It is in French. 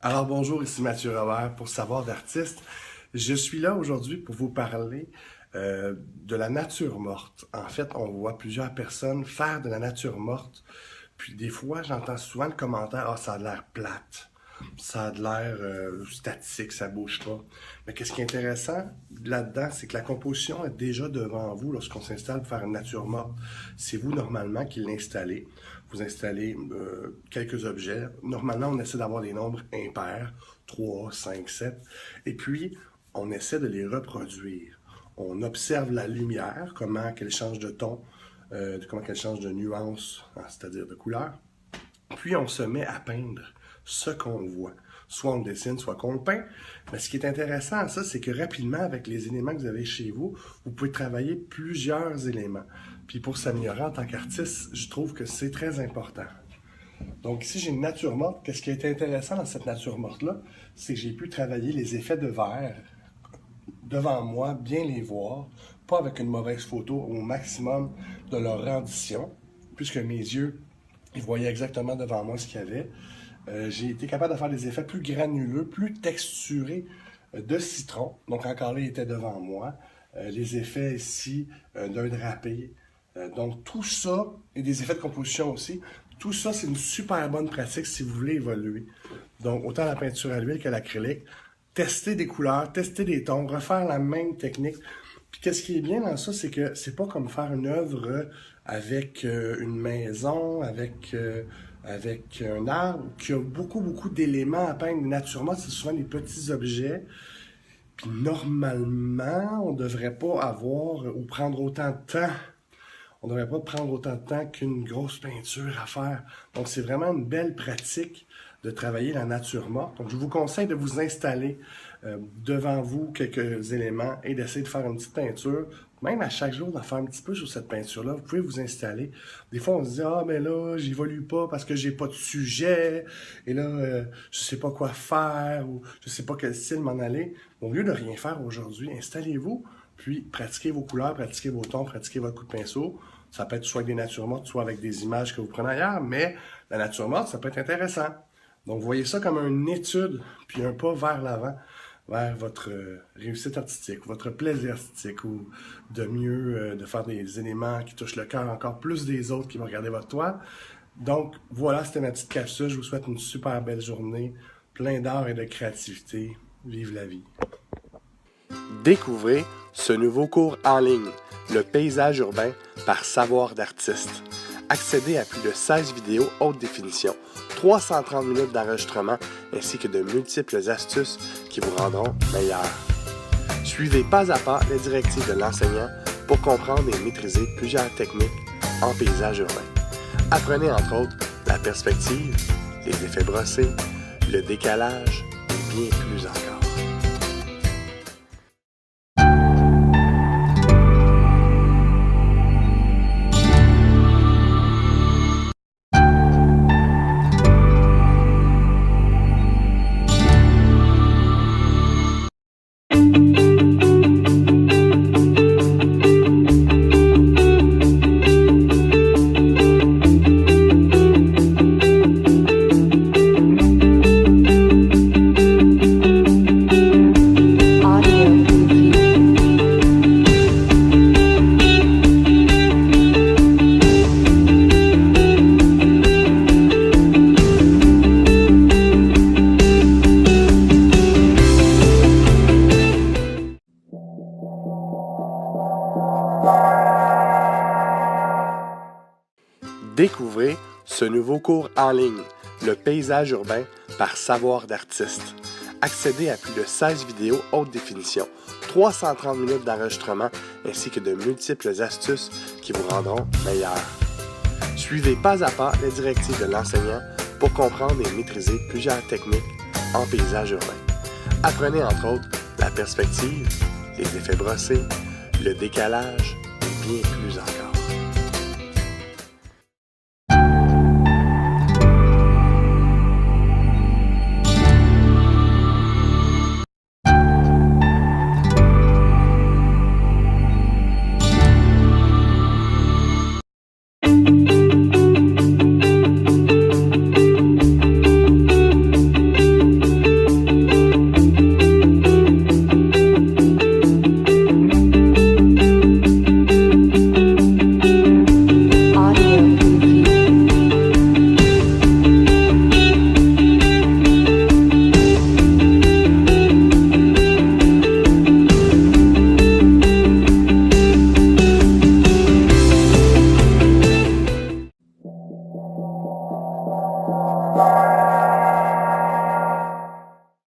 Alors bonjour, ici Mathieu Robert pour Savoir d'artiste. Je suis là aujourd'hui pour vous parler de la nature morte. En fait, on voit plusieurs personnes faire de la nature morte, puis des fois j'entends souvent le commentaire « Ah, ça a l'air plate, ça a l'air statique, ça bouge pas ». Mais qu'est-ce qui est intéressant là-dedans, c'est que la composition est déjà devant vous lorsqu'on s'installe pour faire une nature morte. C'est vous normalement qui l'installez. Vous installez quelques objets. Normalement, on essaie d'avoir des nombres impairs, 3, 5, 7. Et puis, on essaie de les reproduire. On observe la lumière, comment qu'elle change de ton, comment qu'elle change de nuance, c'est-à-dire de couleur. Puis, on se met à peindre ce qu'on voit. Soit on le dessine, soit qu'on le peint. Mais ce qui est intéressant à ça, c'est que rapidement, avec les éléments que vous avez chez vous, vous pouvez travailler plusieurs éléments. Puis pour s'améliorer en tant qu'artiste, je trouve que c'est très important. Donc ici, j'ai une nature morte. Qu'est-ce qui a été intéressant dans cette nature morte-là, c'est que j'ai pu travailler les effets de verre devant moi, bien les voir, pas avec une mauvaise photo, au maximum de leur rendition, puisque mes yeux, ils voyaient exactement devant moi ce qu'il y avait. J'ai été capable de faire des effets plus granuleux, plus texturés de citron. Donc encore là, il était devant moi. Les effets ici d'un drapé. Donc tout ça, et des effets de composition aussi, tout ça c'est une super bonne pratique si vous voulez évoluer. Donc autant la peinture à l'huile que l'acrylique. Tester des couleurs, tester des tons, refaire la même technique. Puis qu'est-ce qui est bien dans ça, c'est que c'est pas comme faire une œuvre avec une maison, avec un arbre, qui a beaucoup d'éléments à peindre. Naturellement, c'est souvent des petits objets. Puis normalement, on ne devrait pas avoir ou prendre autant de temps. On ne devrait pas prendre autant de temps qu'une grosse peinture à faire. Donc c'est vraiment une belle pratique de travailler la nature morte. Donc je vous conseille de vous installer devant vous quelques éléments et d'essayer de faire une petite peinture. Même à chaque jour, d'en faire un petit peu sur cette peinture-là, vous pouvez vous installer. Des fois, on se dit « Ah, mais là, j'évolue pas parce que j'ai pas de sujet. Et là, je sais pas quoi faire ou je sais pas quel style m'en aller. » Au lieu de rien faire aujourd'hui, installez-vous, puis pratiquez vos couleurs, pratiquez vos tons, pratiquez votre coup de pinceau. Ça peut être soit avec des natures mortes, soit avec des images que vous prenez ailleurs, mais la nature morte, ça peut être intéressant. Donc, voyez ça comme une étude, puis un pas vers l'avant, vers votre réussite artistique, votre plaisir artistique, ou de mieux de faire des éléments qui touchent le cœur encore plus des autres qui vont regarder votre toile. Donc, voilà, c'était ma petite capsule. Je vous souhaite une super belle journée, plein d'art et de créativité. Vive la vie! Découvrez ce nouveau cours en ligne, le paysage urbain par Savoir d'artiste. Accédez à plus de 16 vidéos haute définition, 330 minutes d'enregistrement ainsi que de multiples astuces qui vous rendront meilleur. Suivez pas à pas les directives de l'enseignant pour comprendre et maîtriser plusieurs techniques en paysage urbain. Apprenez entre autres la perspective, les effets brossés, le décalage et bien plus encore. Découvrez ce nouveau cours en ligne, le paysage urbain par Savoir d'artiste. Accédez à plus de 16 vidéos haute définition, 330 minutes d'enregistrement ainsi que de multiples astuces qui vous rendront meilleur. Suivez pas à pas les directives de l'enseignant pour comprendre et maîtriser plusieurs techniques en paysage urbain. Apprenez entre autres la perspective, les effets brossés, le décalage et bien plus encore.